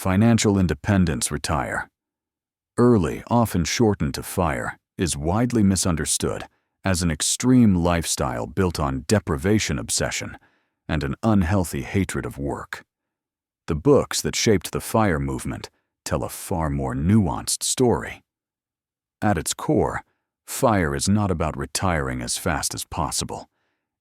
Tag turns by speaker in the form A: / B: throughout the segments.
A: Financial independence retire. Early, often shortened to FIRE, is widely misunderstood as an extreme lifestyle built on deprivation obsession and an unhealthy hatred of work. The books that shaped the FIRE movement tell a far more nuanced story. At its core, FIRE is not about retiring as fast as possible.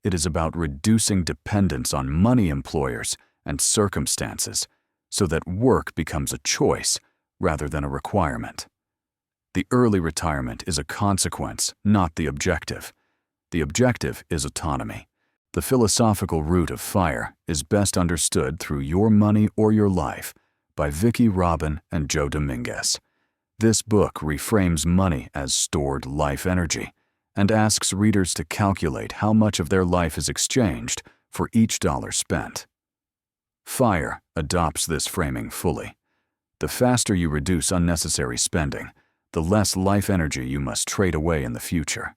A: It is about reducing dependence on money, employers, and circumstances so that work becomes a choice rather than a requirement. The early retirement is a consequence, not the objective. The objective is autonomy. The philosophical root of FIRE is best understood through Your Money or Your Life by Vicki Robin and Joe Dominguez. This book reframes money as stored life energy and asks readers to calculate how much of their life is exchanged for each dollar spent. FIRE adopts this framing fully. The faster you reduce unnecessary spending, the less life energy you must trade away in the future.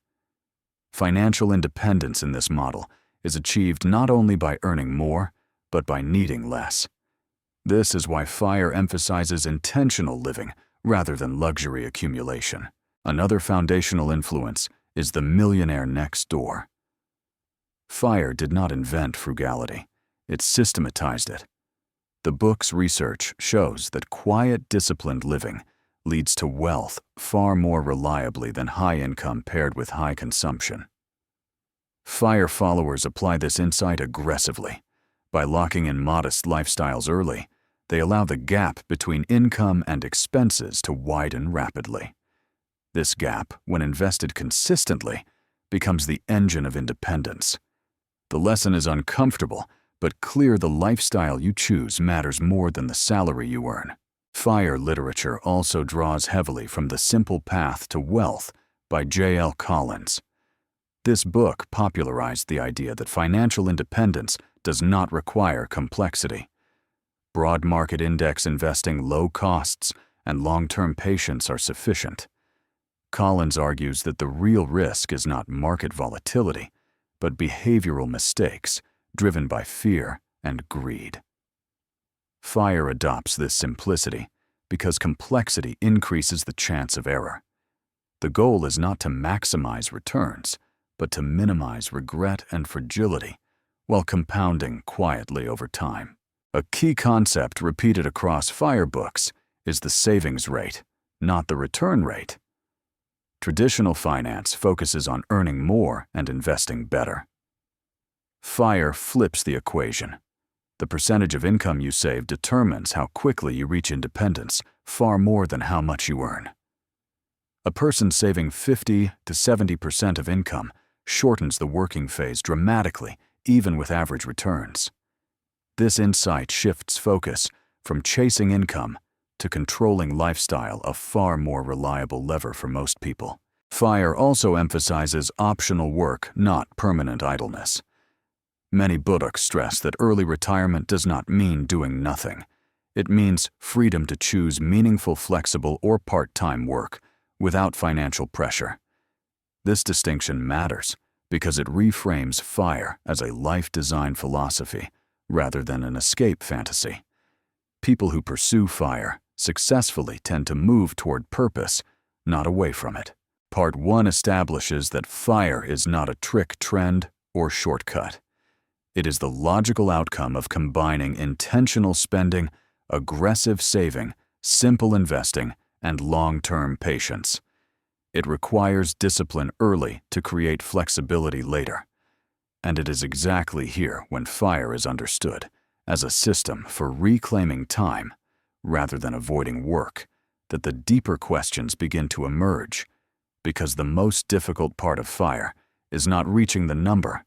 A: Financial independence in this model is achieved not only by earning more, but by needing less. This is why FIRE emphasizes intentional living rather than luxury accumulation. Another foundational influence is The Millionaire Next Door. FIRE did not invent frugality, it systematized it. The book's research shows that quiet, disciplined living leads to wealth far more reliably than high income paired with high consumption. FIRE followers apply this insight aggressively. By locking in modest lifestyles early, they allow the gap between income and expenses to widen rapidly. This gap, when invested consistently, becomes the engine of independence. The lesson is uncomfortable, but clear: the lifestyle you choose matters more than the salary you earn. FIRE literature also draws heavily from The Simple Path to Wealth by J.L. Collins. This book popularized the idea that financial independence does not require complexity. Broad market index investing, low costs, and long-term patience are sufficient. Collins argues that the real risk is not market volatility, but behavioral mistakes driven by fear and greed. FIRE adopts this simplicity because complexity increases the chance of error. The goal is not to maximize returns, but to minimize regret and fragility while compounding quietly over time. A key concept repeated across FIRE books is the savings rate, not the return rate. Traditional finance focuses on earning more and investing better. FIRE flips the equation. The percentage of income you save determines how quickly you reach independence, far more than how much you earn. A person saving 50 to 70% of income shortens the working phase dramatically, even with average returns. This insight shifts focus from chasing income to controlling lifestyle, a far more reliable lever for most people. FIRE also emphasizes optional work, not permanent idleness. Many books stress that early retirement does not mean doing nothing. It means freedom to choose meaningful, flexible, or part-time work without financial pressure. This distinction matters because it reframes FIRE as a life design philosophy rather than an escape fantasy. People who pursue FIRE successfully tend to move toward purpose, not away from it. Part 1 establishes that FIRE is not a trick, trend, or shortcut. It is the logical outcome of combining intentional spending, aggressive saving, simple investing, and long-term patience. It requires discipline early to create flexibility later. And it is exactly here when FIRE is understood as a system for reclaiming time rather than avoiding work that the deeper questions begin to emerge, because the most difficult part of FIRE is not reaching the number,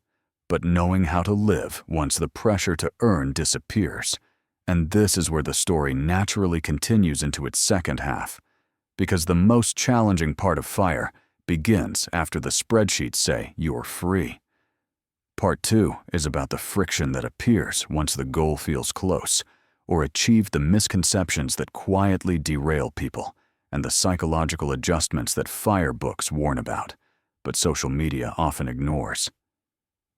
A: but knowing how to live once the pressure to earn disappears. And this is where the story naturally continues into its second half, because the most challenging part of FIRE begins after the spreadsheets say you're free. Part 2 is about the friction that appears once the goal feels close, or achieve the misconceptions that quietly derail people, and the psychological adjustments that FIRE books warn about, but social media often ignores.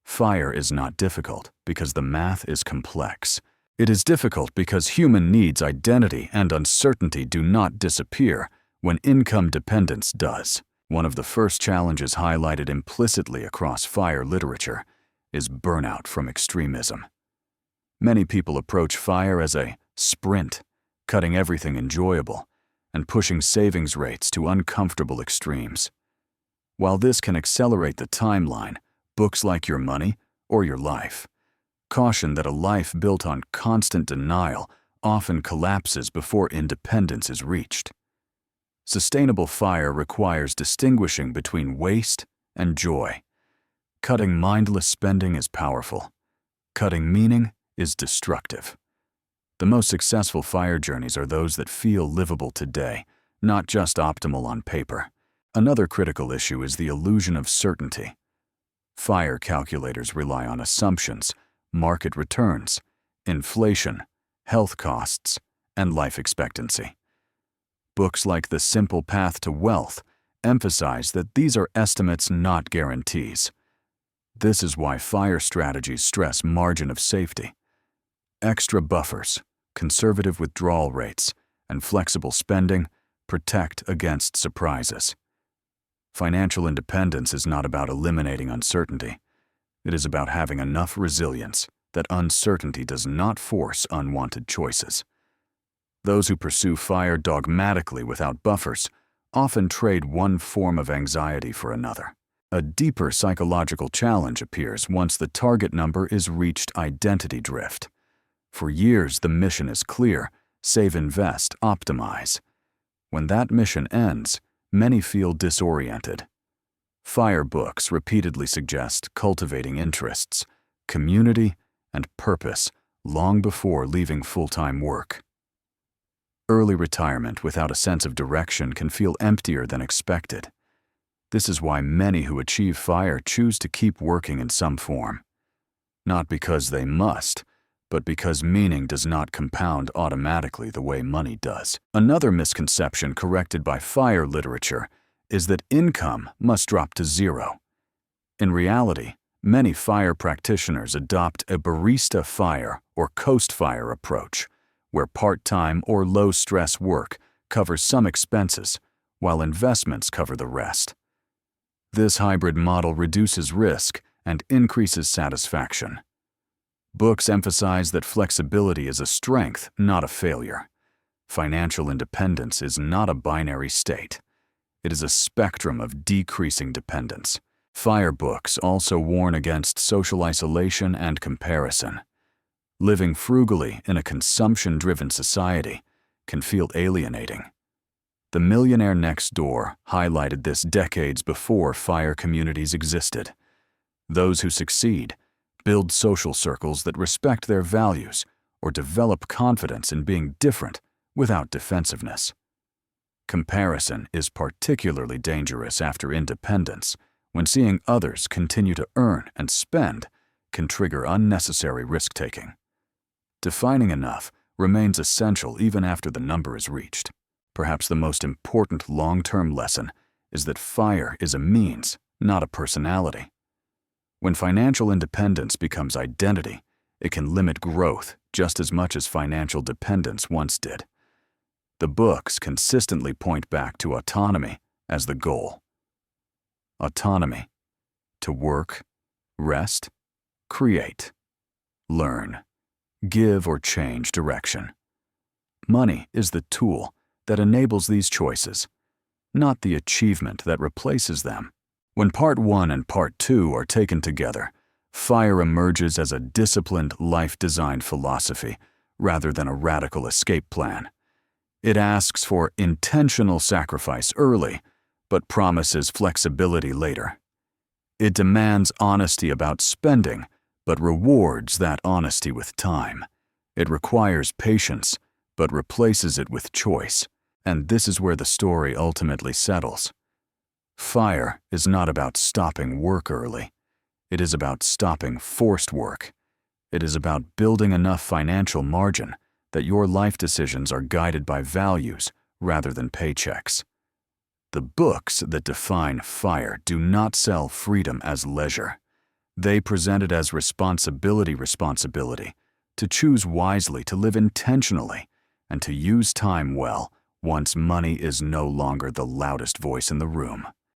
A: FIRE is not difficult because the math is complex. It is difficult because human needs, identity, and uncertainty do not disappear when income dependence does. One of the first challenges highlighted implicitly across FIRE literature is burnout from extremism. Many people approach FIRE as a sprint, cutting everything enjoyable and pushing savings rates to uncomfortable extremes. While this can accelerate the timeline, books like Your Money or Your Life caution that a life built on constant denial often collapses before independence is reached. Sustainable FIRE requires distinguishing between waste and joy. Cutting mindless spending is powerful. Cutting meaning is destructive. The most successful FIRE journeys are those that feel livable today, not just optimal on paper. Another critical issue is the illusion of certainty. FIRE calculators rely on assumptions, market returns, inflation, health costs, and life expectancy. Books like The Simple Path to Wealth emphasize that these are estimates, not guarantees. This is why FIRE strategies stress margin of safety. Extra buffers, conservative withdrawal rates, and flexible spending protect against surprises. Financial independence is not about eliminating uncertainty. It is about having enough resilience that uncertainty does not force unwanted choices. Those who pursue FIRE dogmatically without buffers often trade one form of anxiety for another. A deeper psychological challenge appears once the target number is reached: identity drift. For years, the mission is clear: save, invest, optimize. When that mission ends, many feel disoriented. FIRE books repeatedly suggest cultivating interests, community, and purpose long before leaving full-time work. Early retirement without a sense of direction can feel emptier than expected. This is why many who achieve FIRE choose to keep working in some form. Not because they must, but because meaning does not compound automatically the way money does. Another misconception corrected by FIRE literature is that income must drop to zero. In reality, many FIRE practitioners adopt a barista FIRE or coast FIRE approach, where part-time or low-stress work covers some expenses, while investments cover the rest. This hybrid model reduces risk and increases satisfaction. Books emphasize that flexibility is a strength, not a failure. Financial independence is not a binary state. It is a spectrum of decreasing dependence. FIRE books also warn against social isolation and comparison. Living frugally in a consumption-driven society can feel alienating. The Millionaire Next Door highlighted this decades before FIRE communities existed. Those who succeed build social circles that respect their values or develop confidence in being different without defensiveness. Comparison is particularly dangerous after independence, when seeing others continue to earn and spend can trigger unnecessary risk-taking. Defining enough remains essential even after the number is reached. Perhaps the most important long-term lesson is that FIRE is a means, not a personality. When financial independence becomes identity, it can limit growth just as much as financial dependence once did. The books consistently point back to autonomy as the goal. Autonomy: to work, rest, create, learn, give or change direction. Money is the tool that enables these choices, not the achievement that replaces them. When Part 1 and Part 2 are taken together, FIRE emerges as a disciplined, life-designed philosophy rather than a radical escape plan. It asks for intentional sacrifice early, but promises flexibility later. It demands honesty about spending, but rewards that honesty with time. It requires patience, but replaces it with choice. And this is where the story ultimately settles. FIRE is not about stopping work early. It is about stopping forced work. It is about building enough financial margin that your life decisions are guided by values rather than paychecks. The books that define FIRE do not sell freedom as leisure. They present it as responsibility to choose wisely, to live intentionally, and to use time well once money is no longer the loudest voice in the room.